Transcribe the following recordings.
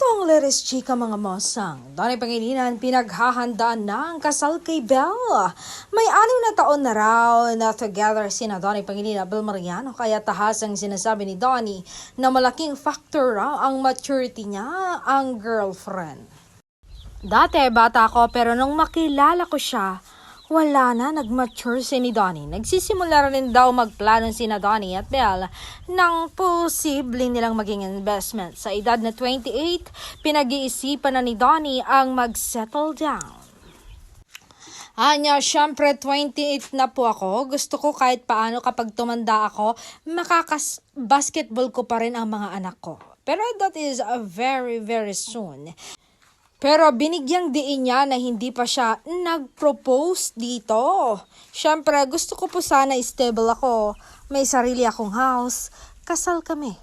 Mga leres chika mga mosang, Donnie Pangilinan pinaghahandaan na ang kasal kay Belle. May 6 na taon na raw na together sina Donnie Pangilinan at Belle Mariano, kaya tahas ang sinasabi ni Donnie na malaking factor raw ang maturity niya, ang girlfriend. Dati bata ako pero nung makilala ko siya, wala na, nag-mature si ni Donnie. Nagsisimula rin daw magplano si na Donnie at Belle ng posibleng nilang maging investment. Sa edad na 28, pinag-iisipan na ni Donnie ang mag-settle down. Anya, syempre 28 na po ako. Gusto ko kahit paano kapag tumanda ako, basketball ko pa rin ang mga anak ko. Pero that is very, very soon. Pero binigyang diin niya na hindi pa siya nag-propose dito. Siyempre, gusto ko po sana stable ako. May sarili akong house. Kasal kami.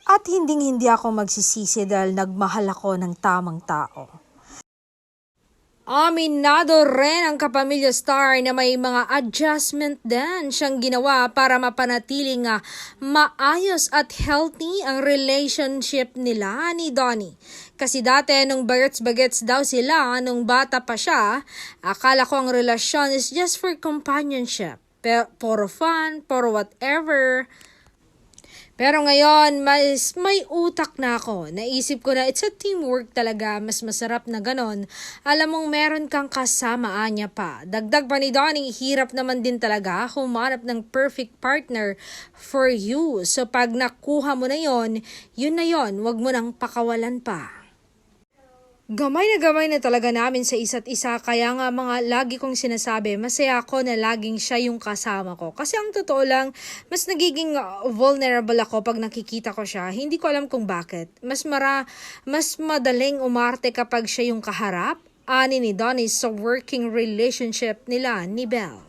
At hindi ako magsisisi dahil nagmahal ako ng tamang tao. Aminado rin ang kapamilya star na may mga adjustment din siyang ginawa para mapanatiling maayos at healthy ang relationship nila ni Donnie. Kasi dati nung bagets-bagets daw sila nung bata pa siya, akala ko ang relasyon is just for companionship. For fun, for whatever. Pero ngayon, may utak na ako. Naisip ko na it's a teamwork talaga. Mas masarap na ganon. Alam mong meron kang kasama niya pa. Dagdag pa ni Donnie, hirap naman din talaga humanap ng perfect partner for you. So pag nakuha mo na yon, yun na yon. Huwag mo nang pakawalan pa. Gamay na talaga namin sa isa't isa, kaya nga mga lagi kong sinasabi, masaya ako na laging siya yung kasama ko. Kasi ang totoo lang, mas nagiging vulnerable ako pag nakikita ko siya. Hindi ko alam kung bakit. Mas madaling umarte kapag siya yung kaharap. Ani ni Donnie sa working relationship nila ni Belle.